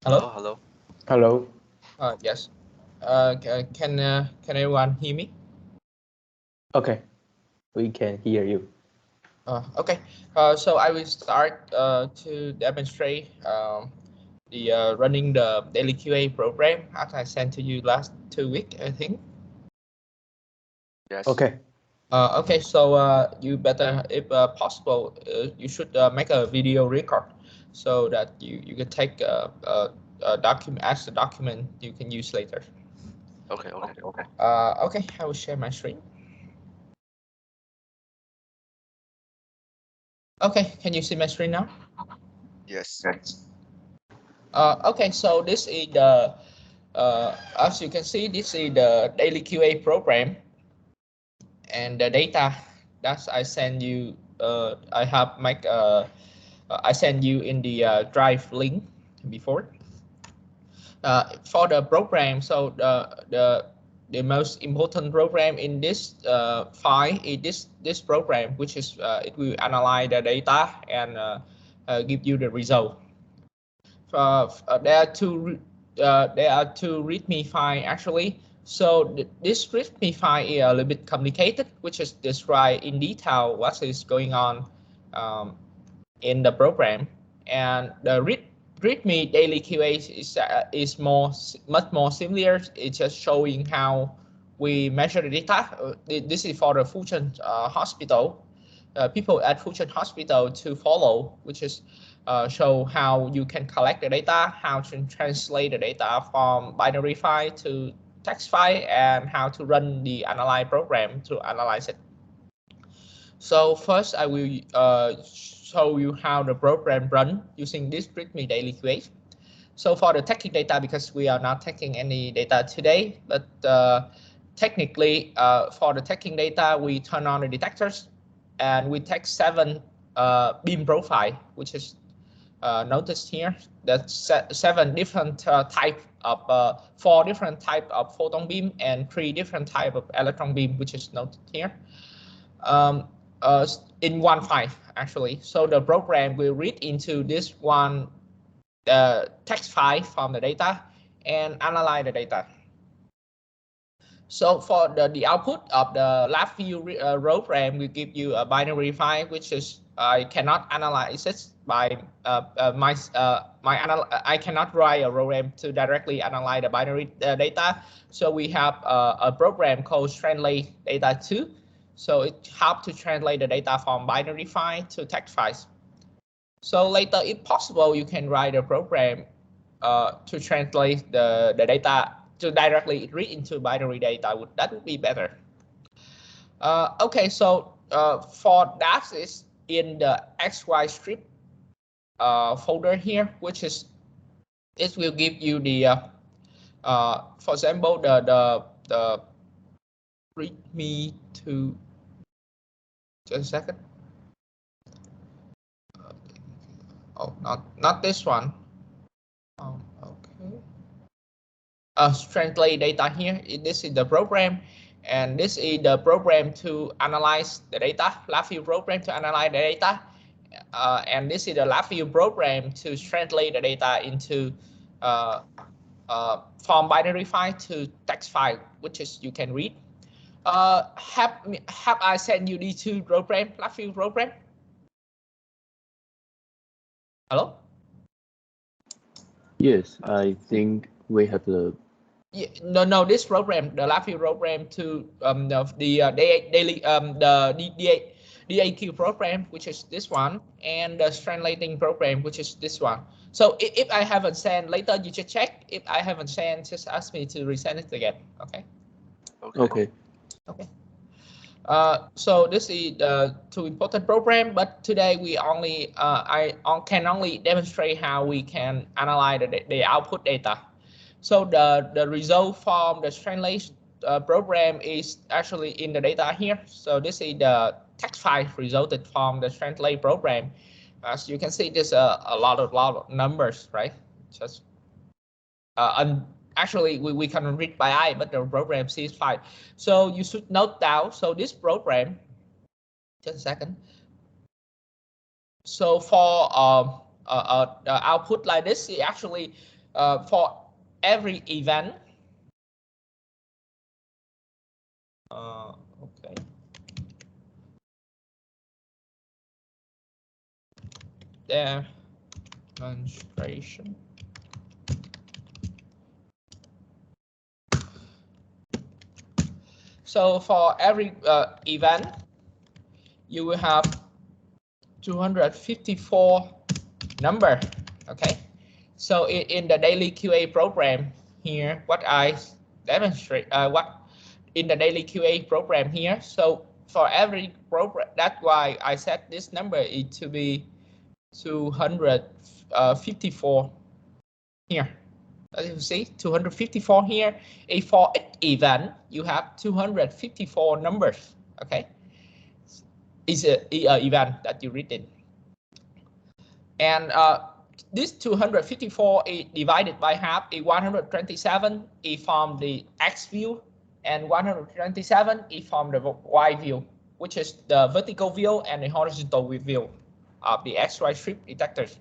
Hello? Hello. Hello. Yes. Can everyone hear me? Okay, we can hear you. Okay. So I will start to demonstrate the running the daily QA program as I sent to you last 2 weeks, I think. Yes. Okay. Okay. So you better, if possible, you should make a video record so that you can take a document as a document you can use later. Okay. Okay. Okay. I will share my screen. Okay. Can you see my screen now? Yes. Okay, so this is the, as you can see, this is the daily QA program, and the data that I send you, I have make, I send you in the drive link before. For the program, so the most important program in this file is this program, which is it will analyze the data and give you the result. There are two README file actually. So this README file is a little bit complicated, which is describe in detail what is going on in the program. And the README daily QA is much more similar. It's just showing how we measure the data. This is for the Fusion Hospital. People at Fusion Hospital to follow, which is show how you can collect the data, how to translate the data from binary file to text file, and how to run the analyze program to analyze it. So first, I will show you how the program run using this README daily QA. So for the tagging data, because we are not taking any data today, but technically for the tagging data, we turn on the detectors and we take 7 beam profile, which is noticed here. That's 7 different type of 4 different type of photon beam and 3 different type of electron beam, which is noted here. Um, in one file actually. So the program will read into this one text file from the data and analyze the data. So for the output of the lab view program will give you a binary file, which is I cannot analyze it by I cannot write a program to directly analyze the binary data. So we have a program called translate data 2. So it helps to translate the data from binary file to text files. So later, if possible, you can write a program to translate the data to directly read into binary data. That would be better. Okay, so for that is in the XY strip folder here, which is it will give you the for example the readme to just a second. Oh, not this one. Okay. Translate data here. This is the program, and this is the program to analyze the data. LabVIEW program to analyze the data, and this is the LabVIEW program to translate the data into from binary file to text file, which is you can read. Have I sent you these two program, LabVIEW program? Hello? Yes, I think we have the. Yeah, no. This program, the LabVIEW program to the daily the DAQ program, which is this one, and the translating program, which is this one. So if I haven't sent later, you just check. If I haven't sent, just ask me to resend it again. Okay. Okay. Okay. So this is the two important program, but today we only can only demonstrate how we can analyze the output data. So the result from the translation program is actually in the data here. So this is the text file resulted from the translate program. As you can see, there's a lot of numbers, right? Just and actually we can read by eye, but the program sees fine. So you should note down. So this program, just a second. So for the output like this, it actually for every event. Okay. Demonstration. So for every event, you will have 254 number. Okay. So in the daily QA program here, what I demonstrate, what in the daily QA program here. So for every program, that's why I set this number it to be 254 here. As you see, 254 here. For each event, you have 254 numbers. Okay, it's an event that you read in, and this 254 is divided by half. 127 is from the X view, and 127 is from the Y view, which is the vertical view and the horizontal view of the X-ray strip detectors.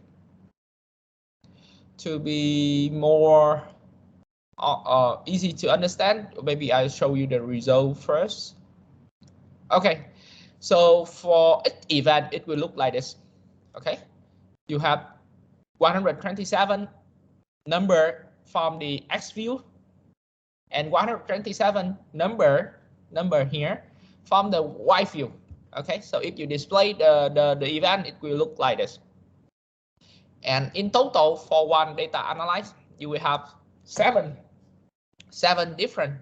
To be more easy to understand, maybe I'll show you the result first. Okay, so for each event, it will look like this. Okay, you have 127 number from the X view and 127 number here from the Y view. Okay, so if you display the event, it will look like this. And in total, for one data analyze, you will have seven different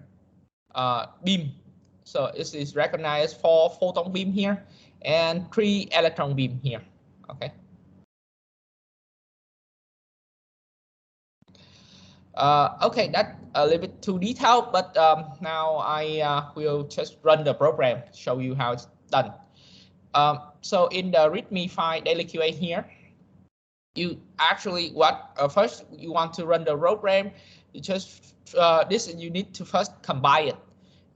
beam. So it is recognized 4 photon beam here and 3 electron beam here. Okay. Okay, that's a little bit too detailed, but now I will just run the program, show you how it's done. So in the Readme file daily QA here, you actually first you want to run the program. You just you need to first combine it,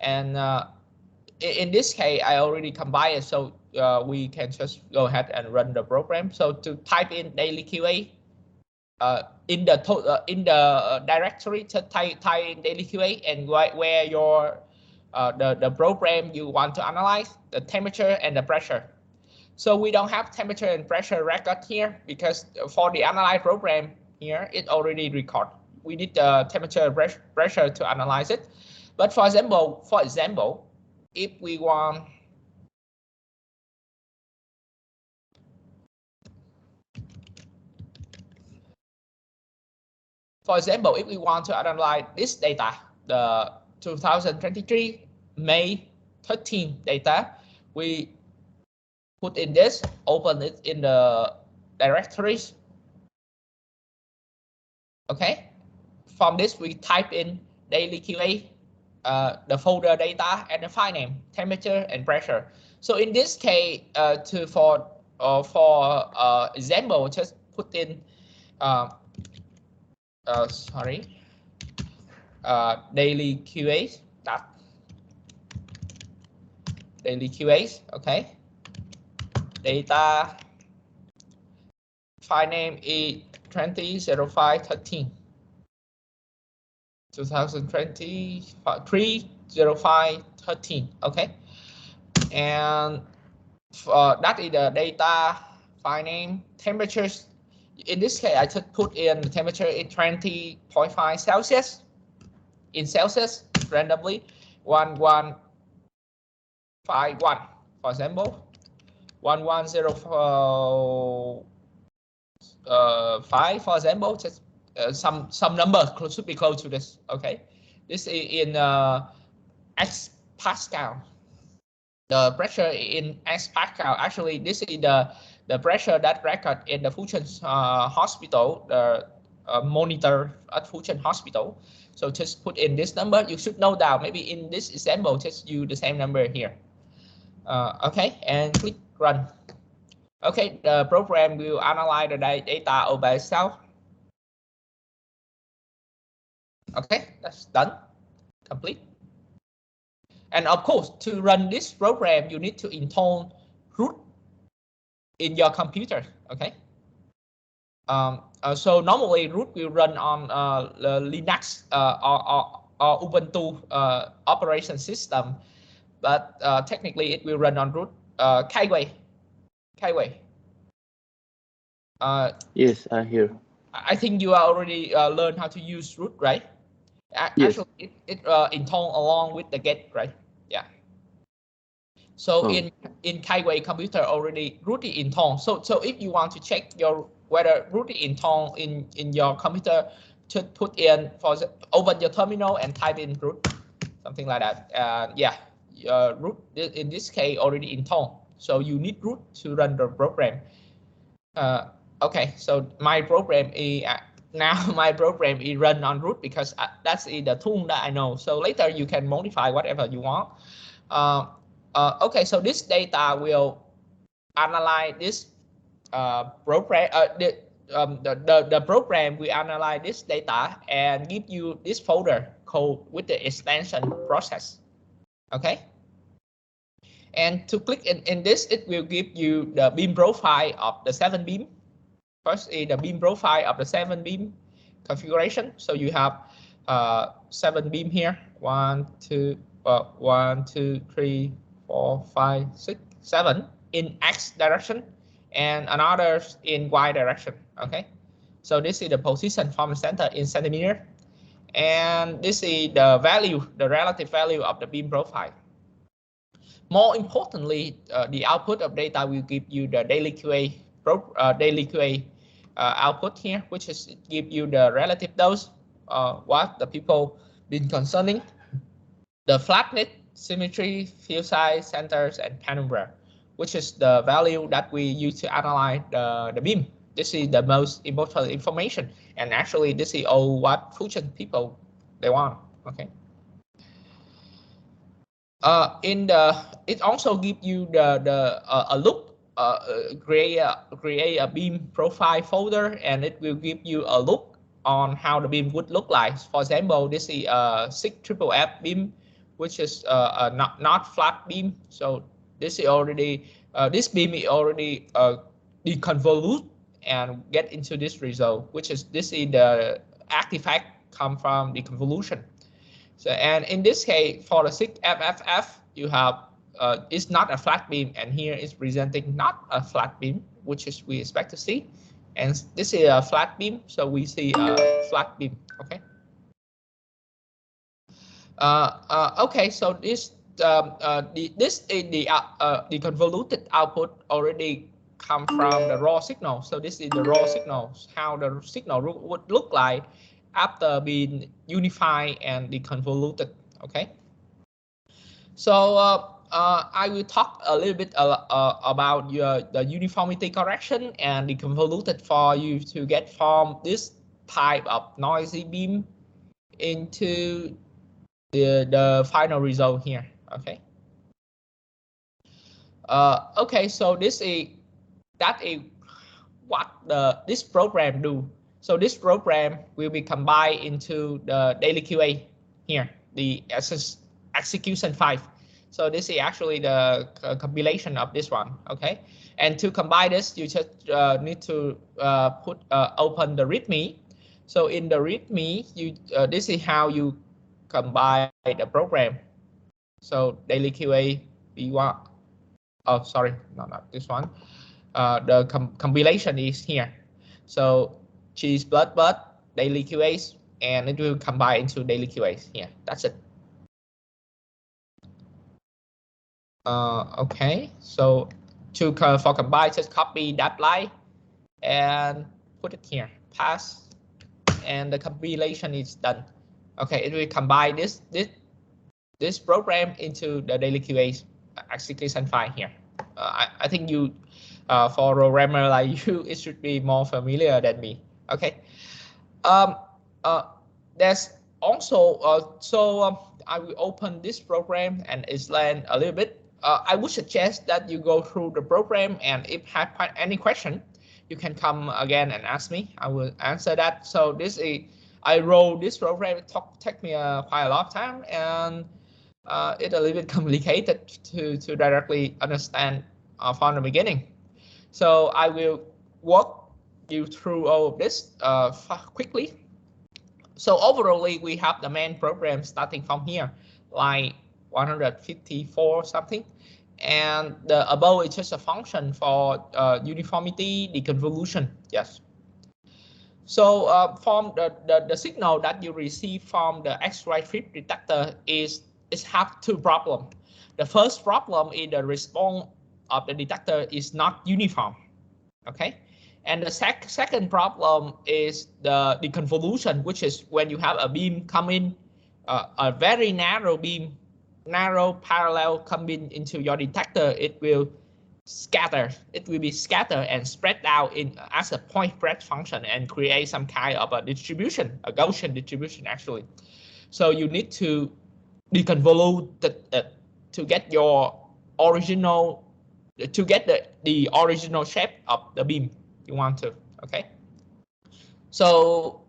and in this case I already combined it, so we can just go ahead and run the program. So to type in daily QA in the directory, to type in daily QA and where your the program you want to analyze, the temperature and the pressure. So we don't have temperature and pressure record here because for the analyze program here, it already record. We need the temperature and pressure to analyze it. But for example, if we want to analyze this data, the 2023 May 13 data, we put in this, open it in the directories. Okay, from this we type in daily QA, the folder data and the file name, temperature and pressure. So in this case, for example, just put in daily QA, daily QA. Okay, data file name is 200513 2023 0513. Okay, and that is the data file name. Temperatures, in this case I just put in the temperature in 20.5 Celsius in Celsius randomly 1151 for example, 1105 for example, just some number should be close to this. Okay, this is in X Pascal. The pressure in X Pascal, actually this is the pressure that record in the Fusion hospital, the monitor at Fusion hospital. So just put in this number. You should know that maybe in this example just use the same number here. Okay, and click run. Okay, the program will analyze the data all by itself. Okay, that's done, complete. And of course, to run this program, you need to install root in your computer. Okay. So normally root will run on Linux or Ubuntu operation system, but technically it will run on root Kiwi. Yes, I hear. I think you already learned how to use root, right? Yes. Actually, it intone along with the get, right? Yeah. So in Kiwi computer already rooted in tone. So if you want to check whether rooted in tone in your computer, to put in open your terminal and type in root, something like that. Yeah, root in this case already in tone. So you need root to run the program. Okay, so my program is now my program is run on root because that's the tool that I know. So later you can modify whatever you want. Okay, so this data will analyze this program. The program will analyze this data and give you this folder code with the extension process. Okay. And to click in this, it will give you the beam profile of the 7 beam. First is the beam profile of the 7 beam configuration. So you have 7 beam here. 1, 2, 3, 4, 5, 6, 7 in X direction and another in Y direction. Okay. So this is the position from the center in centimeter. And this is the value, the relative value of the beam profile. More importantly, the output of data will give you the daily QA output here, which is give you the relative dose, what the people been concerning, the flatness, symmetry, field size, centers, and penumbra, which is the value that we use to analyze the beam. This is the most important information, and actually this is all what function people they want. Okay. It also gives you a look, create a beam profile folder, and it will give you a look on how the beam would look like. For example, this is a 6FFF beam, which is not flat beam. So this is already this beam is already deconvolute and get into this result, which is this is the artifact come from the convolution. So, and in this case, for the 6FFF, you have it's not a flat beam, and here is presenting not a flat beam, which is we expect to see. And this is a flat beam, so we see a flat beam. Okay. Okay, so this the convoluted output already come from the raw signal. So this is the raw signals, how the signal would look like after being unified and deconvoluted. Okay. So I will talk a little bit about the uniformity correction and deconvoluted for you to get from this type of noisy beam into the final result here. Okay. Okay, so this is what this program do. So this program will be combined into the daily QA here, the execution 5. So this is actually the compilation of this one. Okay, and to combine this, you just need to open the Readme. So in the Readme, this is how you combine the program. So daily QA B1. Oh, sorry, not this one. The compilation is here. So cheese blood daily QAs, and it will combine into daily QAs here. That's it. Okay, so for combine, just copy that line and put it here. Pass, and the compilation is done. Okay, it will combine this program into the daily QA execution file here. I think you, for a programmer like you, it should be more familiar than me. Okay. There's also I will open this program and explain a little bit. I would suggest that you go through the program, and if have any question, you can come again and ask me. I will answer that. So this is I wrote this program. It took me quite a lot of time, and it's a little bit complicated to directly understand from the beginning. So I will walk you through all of this quickly. So overall, we have the main program starting from here, like 154 something. And the above is just a function for uniformity deconvolution. Yes. So from the signal that you receive from the X-ray trip detector is have two problems. The first problem is the response of the detector is not uniform. Okay. And the second problem is the deconvolution, which is when you have a beam come in, a very narrow beam, narrow parallel come into your detector, it will scatter. It will be scattered and spread out in as a point breadth function and create some kind of a distribution, a Gaussian distribution actually. So you need to deconvolute to get your original, to get the original shape of the beam you want to. Okay. So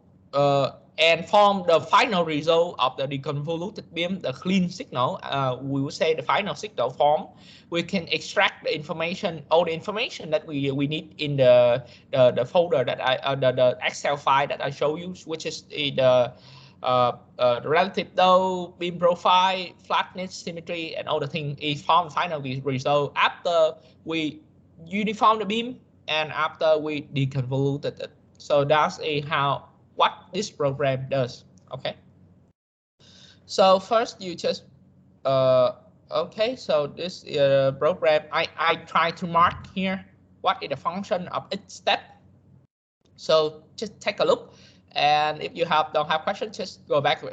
and from the final result of the deconvoluted beam, the clean signal, we will say the final signal form, we can extract the information, all the information that we need in the folder that the Excel file that I show you, which is the relative dose, beam profile, flatness, symmetry, and all the things is from final result after we uniform the beam and after we deconvoluted it. So that's what this program does. Okay. So first you just okay. So this program I try to mark here what is the function of each step. So just take a look, and if you don't have questions, just go back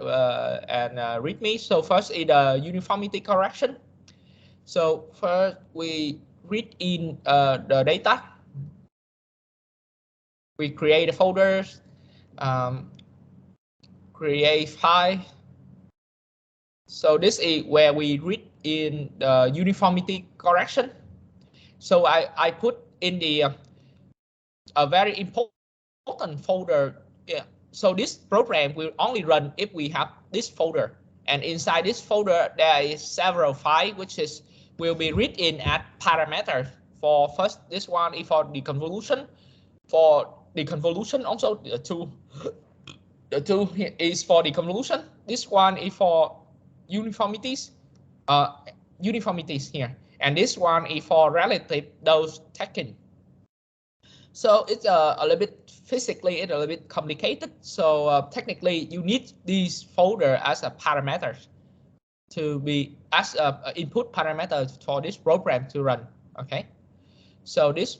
and read me. So first is the uniformity correction. So first we read in the data. We create folders, create file. So this is where we read in the uniformity correction. So I put in the a very important folder. Yeah. So this program will only run if we have this folder, and inside this folder there is several files which will be read in as parameters. For first, this one is for deconvolution. For deconvolution, also the two is for deconvolution. This one is for uniformities, uniformities here, and this one is for relative dose taken. So it's a little bit physically, it's a little bit complicated. So technically, you need these folder as a parameters to be as a input parameter for this program to run. Okay, so this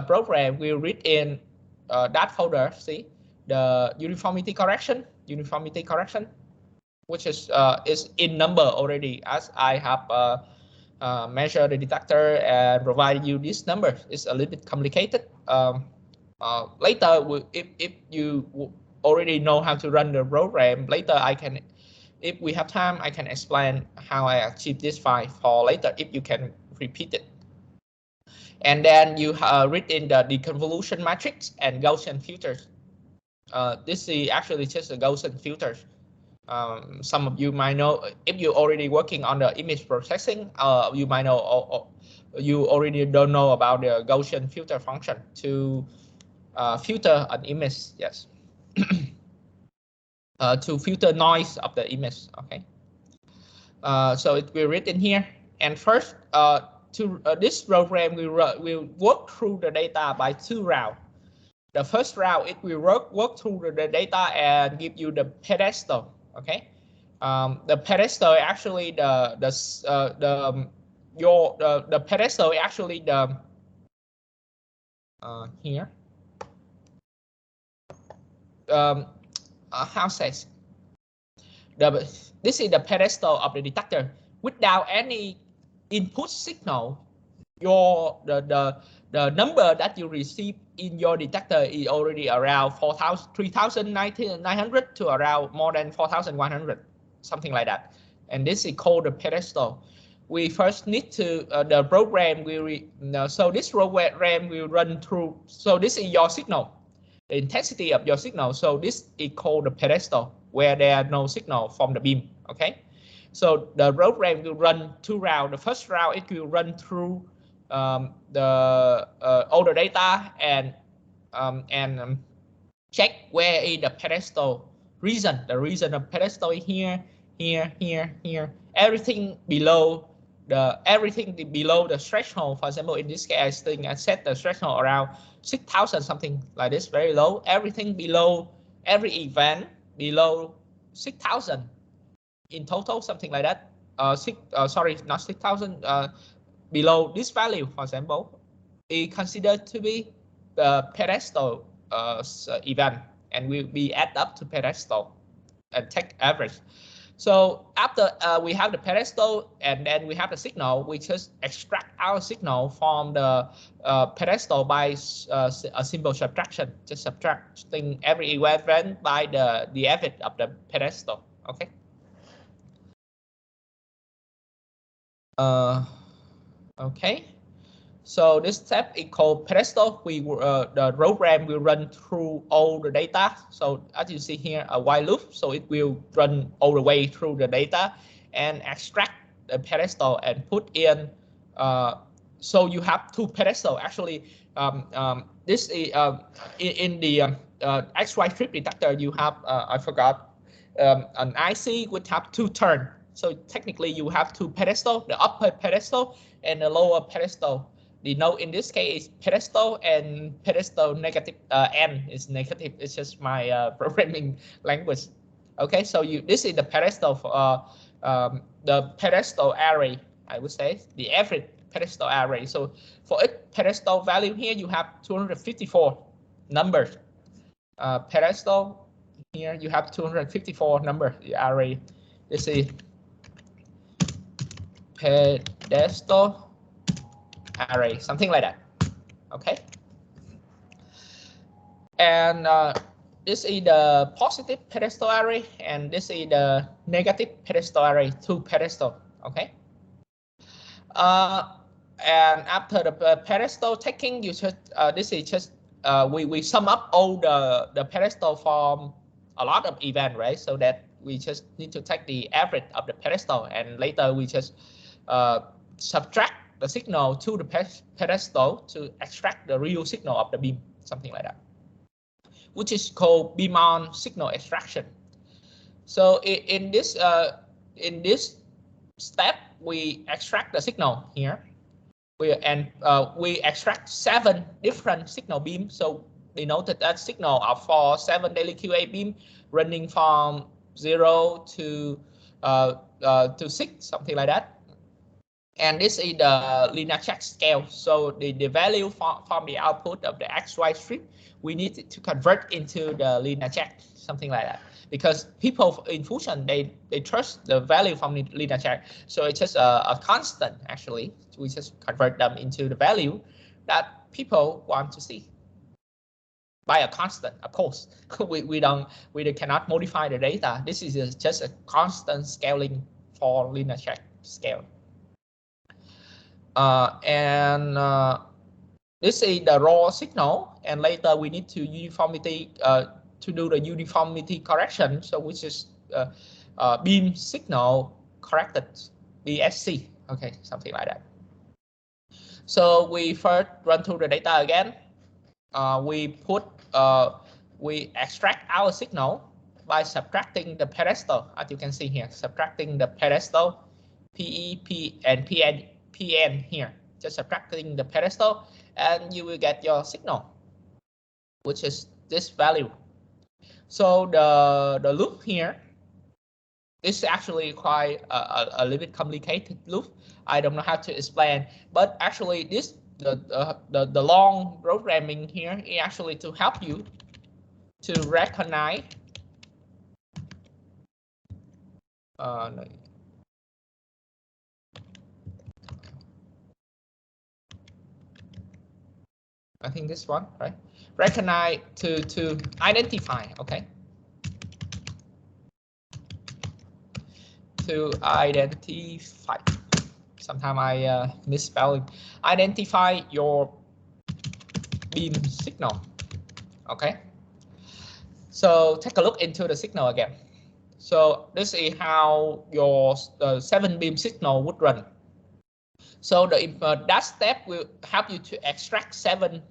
program will read in that folder. See the uniformity correction, which is in number already, as I have measured the detector and provided you this number. It's a little bit complicated. Later, if you already know how to run the program, later I can, if we have time, I can explain how I achieve this file for later if you can repeat it. And then you read in the deconvolution matrix and Gaussian filters. This is actually just a Gaussian filters. Some of you might know, if you're already working on the image processing, you might know, or you already don't know about the Gaussian filter function to filter an image. Yes. To filter noise of the image. Okay. So it will read in here. And first, this program will work through the data by two routes. The first route, it will work through the data and give you the pedestal. Okay, the pedestal actually the pedestal actually the here how says this is the pedestal of the detector. Without any input signal, the number that you receive in your detector is already around 3,900 to around more than 4,100, something like that. And this is called the pedestal. We first need to the program will so this program will run through. So this is your signal, the intensity of your signal. So this is called the pedestal, where there are no signal from the beam. Okay, so the program will run two rounds. The first round it will run through all the data and and check where is the pedestal region. The region of pedestal is here, here. Everything below the threshold. For example, in this case, I think I set the threshold around 6,000, something like this, very low. Everything below, every event below 6,000 in total, something like that. Sorry, not 6,000. Below this value, for example, is considered to be the pedestal event, and will be add up to pedestal and take average. So after we have the pedestal and then we have the signal, we just extract our signal from the pedestal by a simple subtraction, just subtracting every event by the average of the pedestal. Okay. Okay. So this step is called pedestal. The program will run through all the data. So as you see here, a while loop. So it will run all the way through the data and extract the pedestal and put in. So you have two pedestal. Actually, this is in the XY trip detector. You have I forgot an IC which have two turn. So technically, you have two pedestal: the upper pedestal and the lower pedestal. The node in this case is pedestal, and pedestal negative n is negative. It's just my programming language. Okay, so this is the pedestal for the pedestal array. I would say the average pedestal array. So for each pedestal value here, you have 254 numbers. Pedestal here you have 254 numbers. The array. This is pedestal array, something like that. Okay. And this is the positive pedestal array, and this is the negative pedestal array, two pedestal. Okay. And after the pedestal taking, you just this is just we sum up all the pedestal from a lot of event, right? So that we just need to take the average of the pedestal, and later we just subtract the signal to the pedestal to extract the real signal of the beam, something like that, which is called beam on signal extraction. So in this step, we extract the signal here. We extract 7 different signal beams. So they noted that signal are for 7 daily QA beam running from 0 to 6, something like that. And this is the linear check scale. So the value from the output of the XY strip, we need to convert into the linear check, something like that. Because people in Fusion, they trust the value from the linear check. So it's just a constant, actually. We just convert them into the value that people want to see by a constant, of course. we cannot modify the data. This is just a constant scaling for linear check scale. This is the raw signal, and later we need to uniformity to do the uniformity correction. So which is beam signal corrected, BSC. Okay, something like that. So we first run through the data again. We extract our signal by subtracting the pedestal, as you can see here, subtracting the pedestal, PE, P, and PN here, just subtracting the pedestal, and you will get your signal, which is this value. So the loop here, this is actually quite a little bit complicated loop. I don't know how to explain, but actually this the long programming here is actually to help you to recognize no. I think this one, right? Recognize to identify, okay? To identify. Sometimes I misspelling. Identify your beam signal, okay? So take a look into the signal again. So this is how your 7 beam signal would run. So that step will help you to extract 7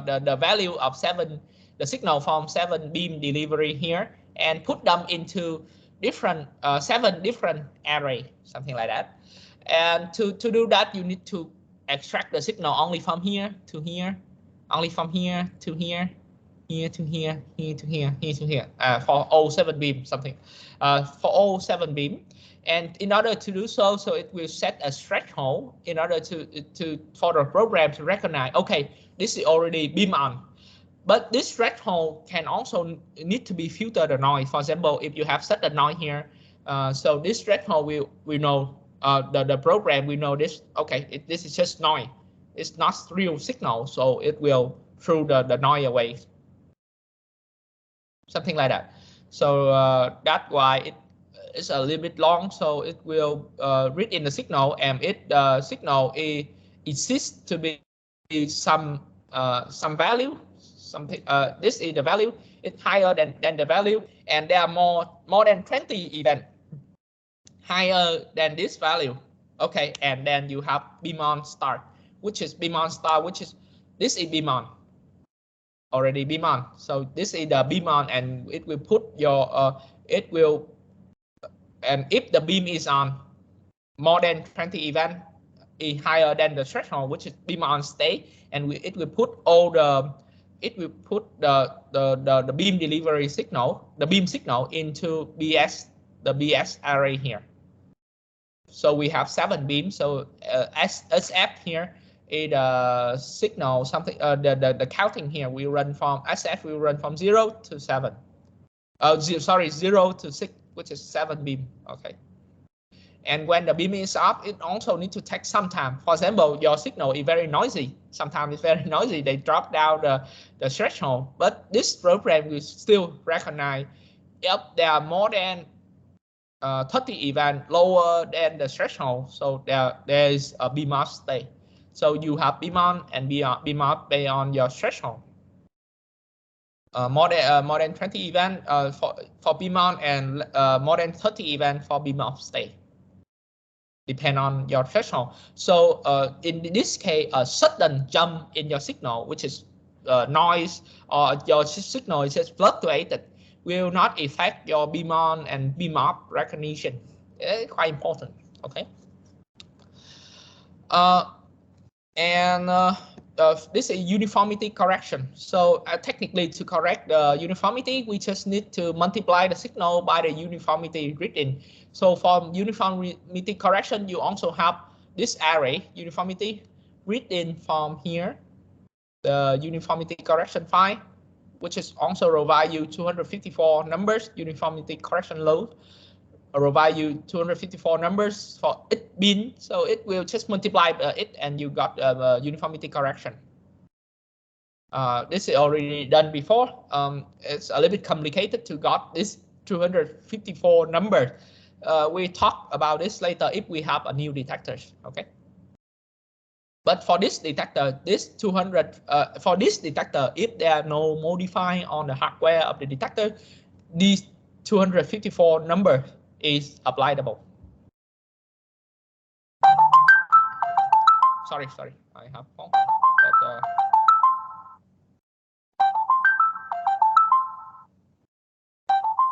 the value of 7, the signal from 7 beam delivery here, and put them into different 7 different array, something like that. And to do that, you need to extract the signal only from here to here, only from here to here, here to here, here to here, here to here, for all 7 beam, something, for all 7 beam. And in order to do so, so it will set a threshold in order for the program to recognize, okay, this is already beam on. But this threshold can also need to be filter the noise. For example, if you have set a noise here, so this threshold will know, the program will know this, okay, this is just noise. It's not real signal, so it will throw the noise away. Something like that. So that's why it's a little bit long, so it will read in the signal, and the signal exists to be some value, something. This is the value. It's higher than the value, and there are more than 20 events higher than this value. Okay, and then you have beam on start, which is beam on start, which is this is beam on. Already beam on, so this is the beam on, and it will put your and if the beam is on more than 20 event is higher than the threshold, which is beam on state, and it will put all the the beam delivery signal, the beam signal into the BS array here. So we have 7 beams, so SF here is the signal, something, the counting here we run from SF will run from 0 to 7. 0 to 6, which is 7 beam. Okay. And when the beam is up, it also needs to take some time. For example, your signal is very noisy. Sometimes it's very noisy. They drop down the threshold, but this program will still recognize if there are more than 30 events lower than the threshold, so there is a beam off state. So you have beam on and beam off based on your threshold. More than 20 events for beam on, and more than 30 events for beam off state, depend on your threshold. So in this case, a sudden jump in your signal, which is noise, or your signal is just fluctuated, will not affect your beam on and beam off recognition. It's quite important. Okay. This is uniformity correction. So technically, to correct the uniformity, we just need to multiply the signal by the uniformity written. So for uniformity correction, you also have this array uniformity written from here, the uniformity correction file, which is also provide you 254 numbers, uniformity correction load, provide you 254 numbers for each bin, so it will just multiply it, and you got uniformity correction. This is already done before. It's a little bit complicated to got this 254 numbers. We talk about this later if we have a new detector. Okay. But for this detector, this 200 for this detector, if there are no modify on the hardware of the detector, these 254 number is applicable. Sorry, I have phone.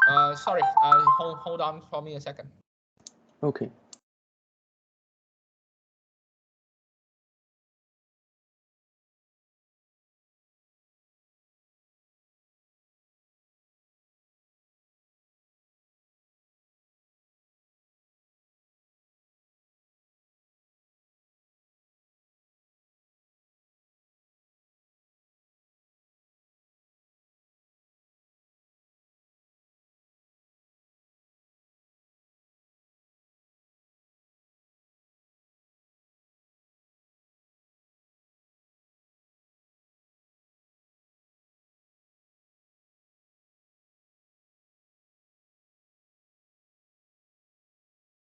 But, sorry, hold on for me a second. Okay.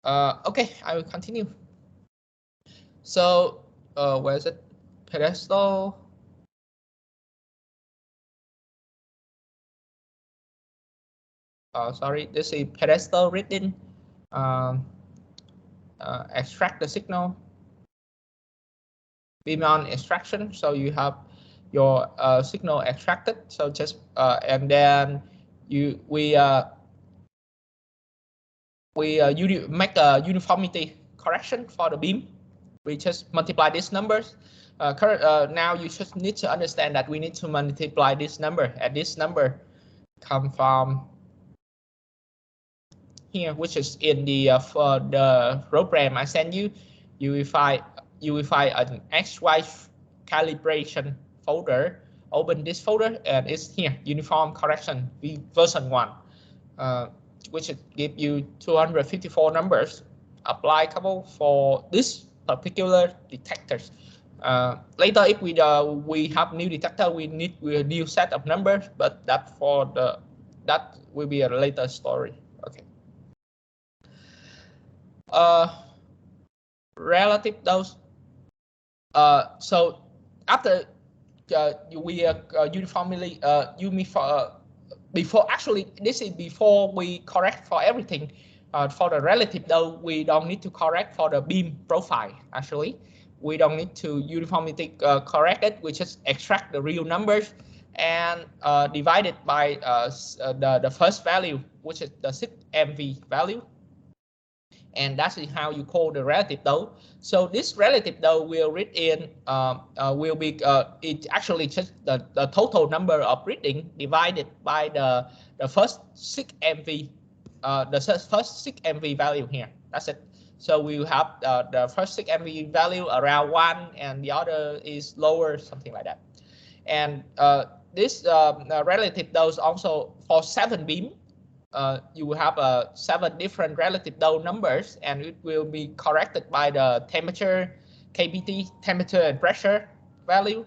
Okay, I will continue. So where is it? Pedestal. Sorry, this is pedestal written. Extract the signal. Beam on extraction. So you have your signal extracted. So just and then we make a uniformity correction for the beam. We just multiply these numbers. Now you just need to understand that we need to multiply this number, and this number come from here, which is in the for the program I sent you. You will find an XY calibration folder. Open this folder, and it's here, uniform correction version 1, which give you 254 numbers applicable for this particular detectors. Later, if we have new detector, we need a new set of numbers, but that will be a later story. Okay. Relative dose. So after we uniformly before, actually this is before we correct for everything. For the relative dose, we don't need to correct for the beam profile. Actually, we don't need to uniformity correct it. We just extract the real numbers and divide it by the first value, which is the 6MV value. And that's how you call the relative dose. So this relative dose will read in will be it's actually just the total number of reading divided by the first 6MV the first 6MV value here. That's it. So we will have the first 6MV value around 1 and the other is lower, something like that. And this relative dose also for 7 beam. You will have 7 different relative dose numbers, and it will be corrected by the temperature, KBT, temperature and pressure value.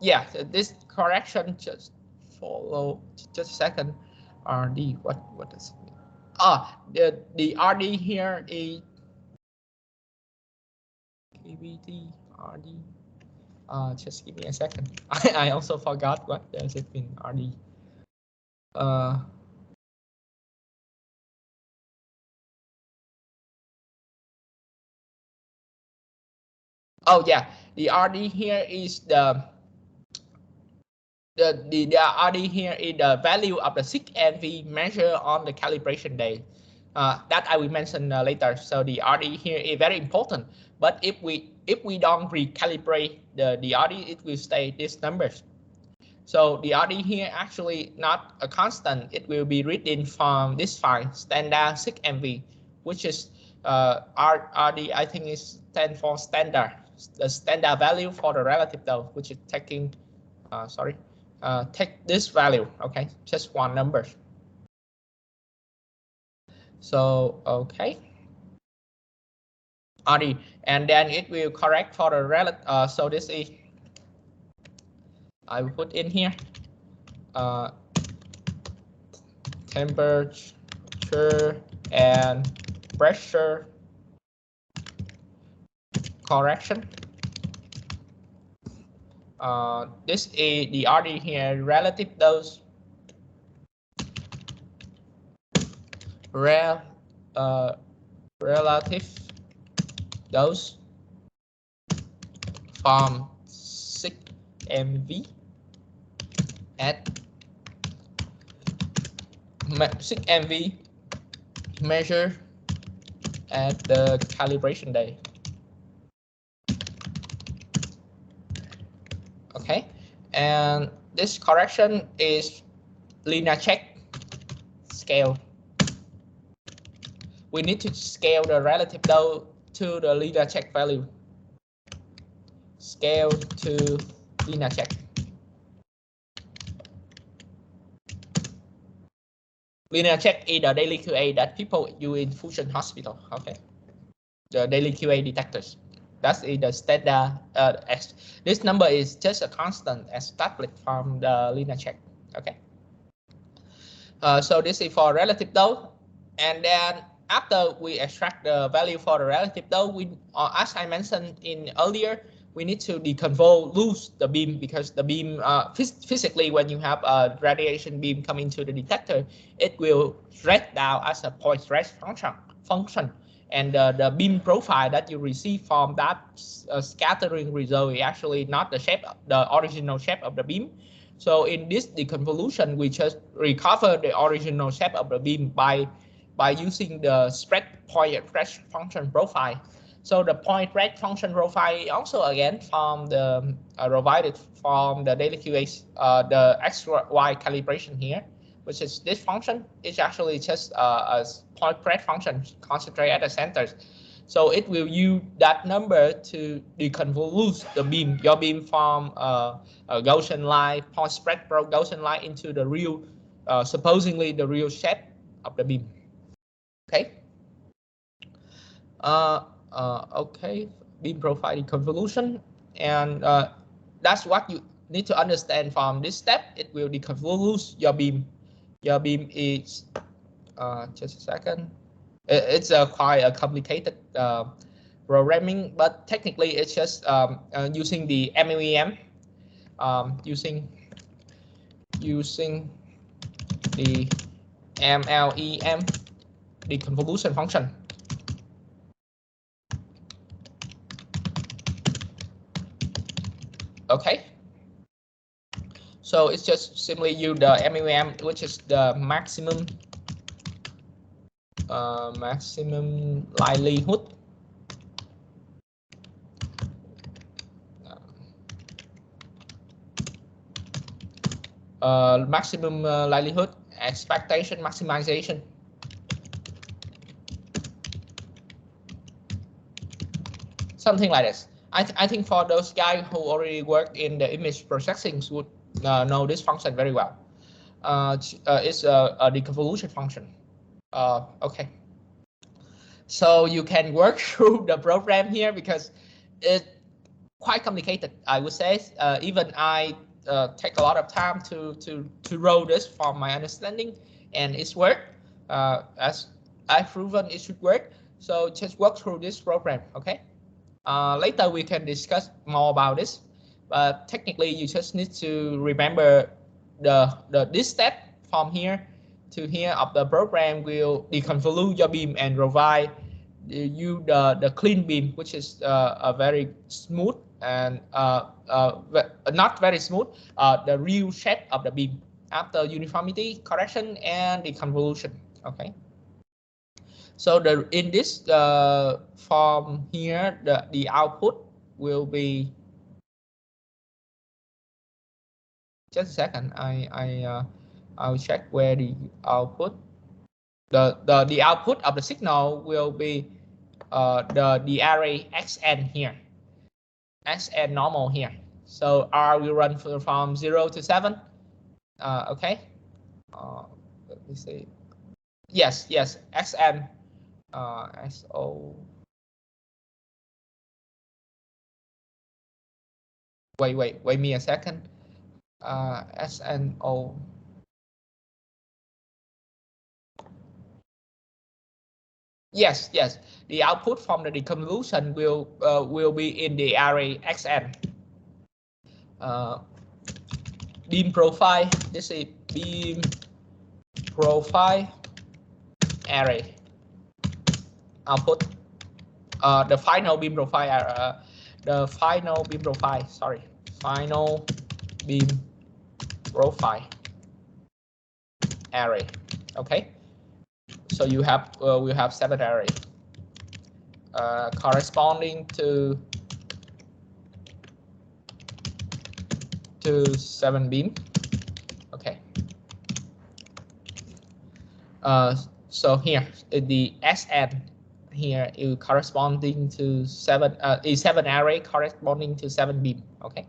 Yeah, this correction just follow. Just a second. RD, what does it mean? The RD here is KBT RD. Just give me a second. I also forgot what does it mean, RD. Oh yeah, the RD here is the RD here is the value of the 6MV measure on the calibration day. That I will mention later. So the RD here is very important. But if we don't recalibrate the RD, it will stay these numbers. So the RD here actually not a constant. It will be written from this file, standard 6MV, which is RD, I think is stand for standard, the standard value for the relative dose, which is taking, take this value, okay, just one number. So, okay. RD, and then it will correct for the relative, so this is, I will put in here, temperature and pressure correction. This is the RD here, relative dose, relative dose from 6MV at 6MV measure at the calibration day. Okay, and this correction is linear check scale. We need to scale the relative dose to the linear check value. Scale to linear check. Linear check is the daily QA that people use in Fusion Hospital. Okay, the daily QA detectors. That's the standard. This number is just a constant established from the linear check. Okay. So this is for relative dose, and then after we extract the value for the relative dose, we, as I mentioned in earlier, we need to lose the beam, because the beam physically, when you have a radiation beam coming to the detector, it will rest down as a point rest function, and the beam profile that you receive from that scattering result is actually not the shape, the original shape of the beam. So in this deconvolution, we just recover the original shape of the beam by using the spread point rate function profile. So the point rate function profile also again from the provided from the daily QA, the XY calibration here, which is this function is actually just a point rate function concentrated at the centers. So it will use that number to deconvolute the beam, your beam from a Gaussian line, point spread Gaussian line into the real, supposedly the real shape of the beam. Okay. Okay, beam profile deconvolution, and that's what you need to understand from this step. It will deconvolute your beam. Your beam is just a second. It's quite a complicated programming, but technically it's just using the MEM, using the MLEM deconvolution function. Okay, so it's just simply use the MEM, which is the maximum likelihood maximum likelihood expectation maximization. Something like this. I think for those guys who already work in the image processing would know this function very well. It's a deconvolution function. Okay. So you can work through the program here because it's quite complicated. I would say even I take a lot of time to roll this from my understanding, and it's work as I've proven it should work. So just work through this program. Okay. Later we can discuss more about this, but technically you just need to remember this step from here to here of the program will deconvolute your beam and provide you the clean beam, which is a very smooth and not very smooth, the real shape of the beam after uniformity correction and deconvolution. Okay. So in this form here, the output will be, just a second. I'll check where the output. The output of the signal will be the array xn here, xn normal here. So R will run from 0 to 7. Okay. Let me see. Yes, xn. SO. Wait me a second. SNO. Yes. The output from the deconvolution will be in the array xn. Beam profile. This is beam profile array. Output. The final beam profile. Final beam profile array. Okay. So you have we have 7 array corresponding to 7 beam. Okay. So here the SN here is corresponding to 7 array corresponding to 7 beam. Okay.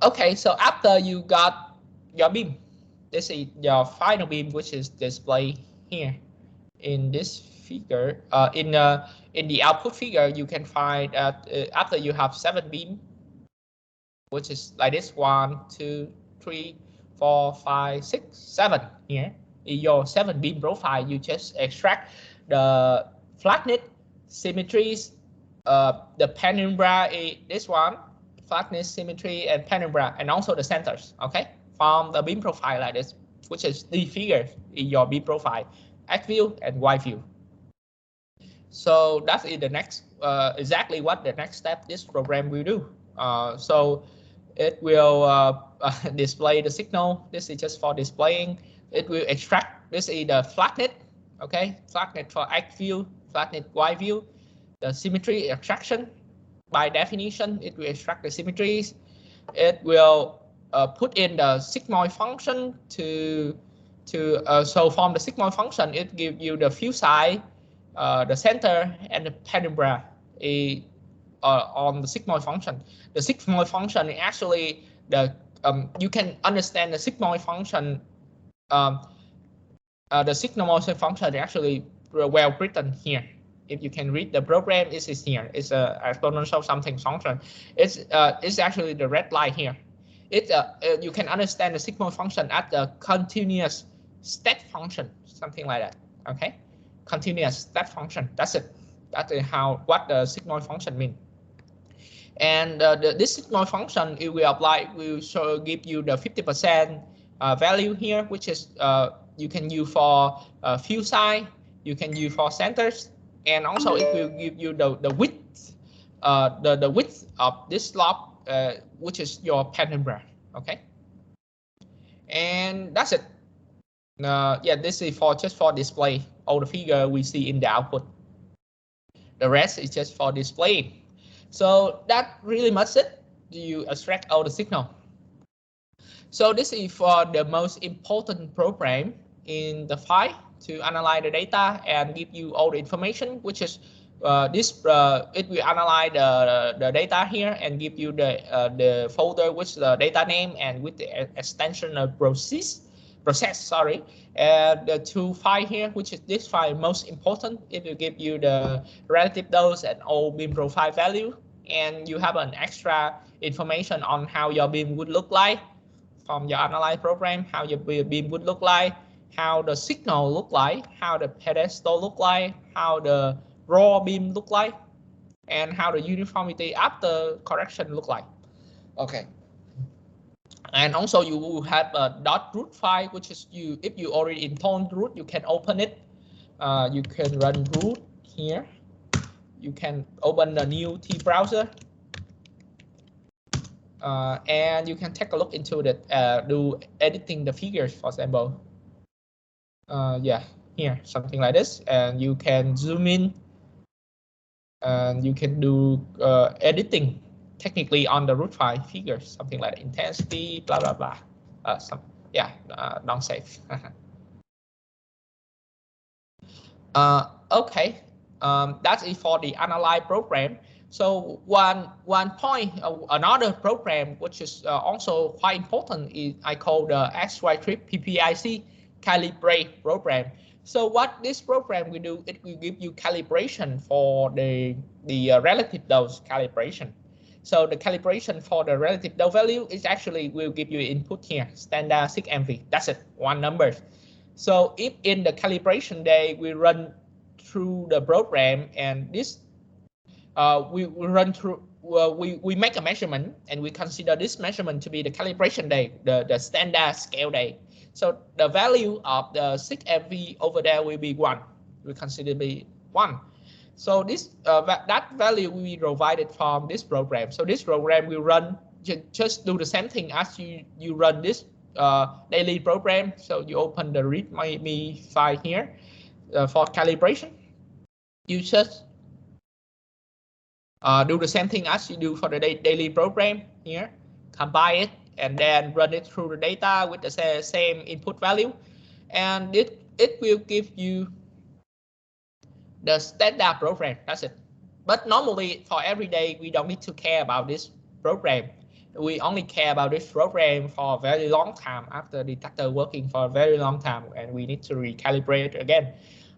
Okay, so after you got your beam, this is your final beam, which is displayed here in this figure. In the output figure, you can find after you have 7 beam, which is like this: 1, 2, 3, 4, 5, 6, 7 here. In your 7 beam profile, you just extract the flatness, symmetries, the penumbra, this one, flatness, symmetry, and penumbra, and also the centers. Okay, from the beam profile like this, which is the figure in your beam profile, X view and Y view. So that is the next, exactly what the next step this program will do. So it will display the signal. This is just for displaying. It will extract. This is the flatnet. Okay, flatnet for X view, flatnet Y view. The symmetry extraction. By definition, it will extract the symmetries. It will put in the sigmoid function so from the sigmoid function, it gives you the view size, the center, and the penumbra on the sigmoid function. The sigmoid function is actually the you can understand the sigmoid function. The sigmoid function is actually well written here. If you can read the program, it is here. It's a exponential something function. It's actually the red line here. You can understand the sigmoid function as the continuous step function, something like that. Okay, continuous step function. That's it. That is what the sigmoid function means. And this sigmoid function, it will apply. Will give you the 50% value here, which is you can use for view size. You can use for centers. And also it will give you the width, the width of this slope, which is your penumbra. Okay, and that's it. Yeah, this is just for display all the figure we see in the output. The rest is just for display. So that really much it. You extract all the signal. So this is for the most important program in the file to analyze the data and give you all the information, which is it will analyze the data here and give you the folder with the data name and with the extension of process. Sorry, and the two file here, which is this file most important. It will give you the relative dose and all beam profile value, and you have an extra information on how your beam would look like from your analyze program, how your beam would look like, how the signal look like, how the pedestal look like, how the raw beam look like, and how the uniformity after correction look like. Okay. And also you will have a .root file, which is if you already installed root, you can open it. You can run root here. You can open the new T browser. And you can take a look into the do editing the figures, for example. Yeah, here, something like this. And you can zoom in. And you can do editing technically on the root file figures, something like intensity, blah blah blah. Non-safe. Okay, that's it for the analyze program. So one point, another program which is also quite important is I call the XY trip PPIC calibrate program. So what this program will do, it will give you calibration for the relative dose calibration. So the calibration for the relative dose value is actually will give you input here, standard 6 MV. That's it, one number. So if in the calibration day we run through the program and this we run through, we make a measurement and we consider this measurement to be the calibration day, the standard scale day. So the value of the 6 MV over there will be 1. We consider be 1. So this that value will be provided from this program. So this program will run just do the same thing as you run this daily program. So you open the Readme file here for calibration. You just do the same thing as you do for the daily program here. Combine it and then run it through the data with the same input value, and it will give you the standard program. That's it. But normally for every day we don't need to care about this program. We only care about this program for a very long time after the detector working for a very long time, and we need to recalibrate it again.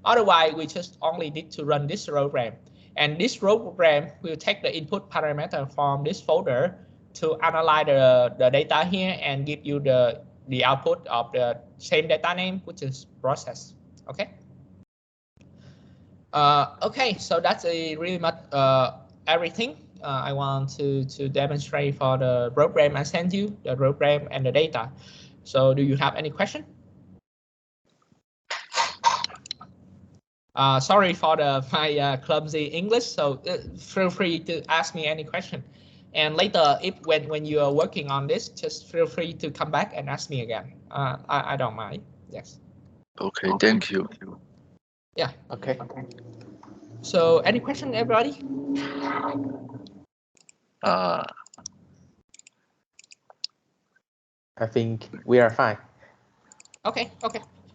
Otherwise, we just only need to run this program, and this program will take the input parameter from this folder to analyze the data here and give you the output of the same data name, which is process. Okay. Okay, so that's really much everything I want to demonstrate for the program I sent you, the program and the data. So do you have any question? Sorry for my clumsy English. So feel free to ask me any question. And later, if when you are working on this, just feel free to come back and ask me again. I don't mind. Yes. Okay, thank you. Yeah. Okay. So any question, everybody? I think we are fine. Okay.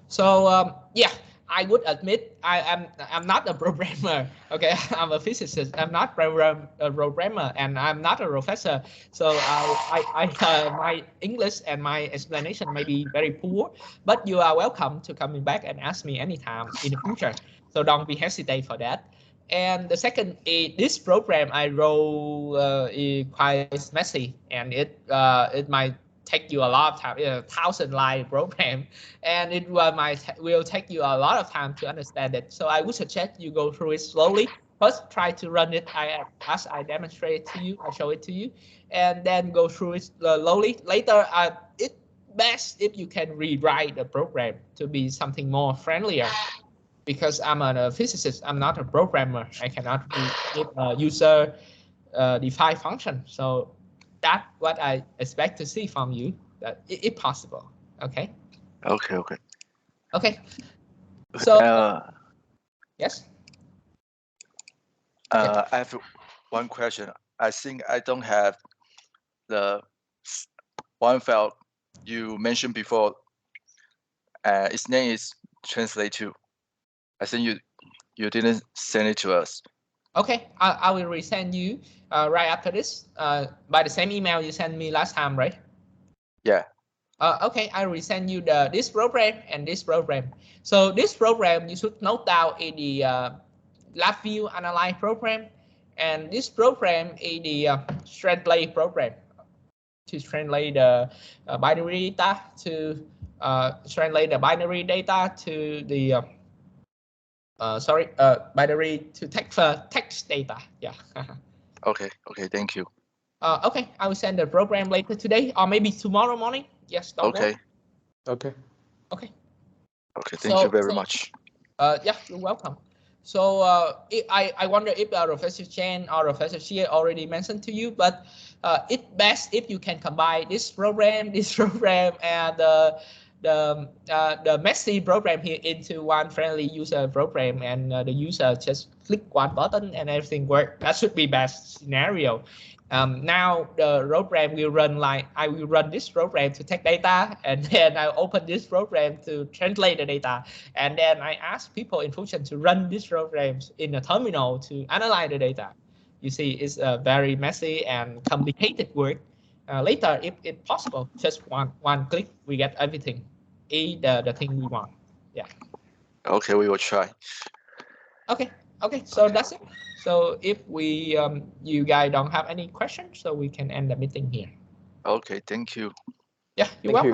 So yeah, I would admit I'm not a programmer. Okay, I'm a physicist. I'm not a programmer, and I'm not a professor. So my English and my explanation may be very poor, but you are welcome to coming back and ask me anytime in the future. So don't be hesitate for that. And the second is this program I wrote is quite messy, and it might take you a lot of time, 1,000-line program, and it will take you a lot of time to understand it. So I would suggest you go through it slowly. First, try to run it as I demonstrate to you, I show it to you, and then go through it slowly. Later, it's best if you can rewrite the program to be something more friendlier. Because I'm a physicist, I'm not a programmer. I cannot give a user-defined function. So that's what I expect to see from you, that if possible. Okay. Okay. So yes. I have one question. I think I don't have the one file you mentioned before. Its name is translate to. I think you didn't send it to us. Okay, I will resend you right after this by the same email you sent me last time, right? Yeah. Okay, I will send you this program and this program. So this program you should note down in the lab view analyze program, and this program is the translate program to translate the binary data to translate the binary data to the binary to text data. Yeah. Okay, thank you. Okay, I will send the program later today or maybe tomorrow morning. Yes, don't worry. Okay. Thank you very much. Yeah, you're welcome. So I wonder if Professor Chen or Professor Xie already mentioned to you, but it's best if you can combine this program, and the messy program here into one friendly user program, and the user just click one button and everything works. That should be best scenario. Now the program will run like I will run this program to take data, and then I open this program to translate the data, and then I ask people in function to run these programs in a terminal to analyze the data. You see, it's a very messy and complicated work. Later, if it's possible, just one click, we get everything, the thing we want. Yeah. Okay, we will try. Okay. So that's it. So if you guys don't have any questions, so we can end the meeting here. Okay, thank you. Yeah, you're Thank welcome. you.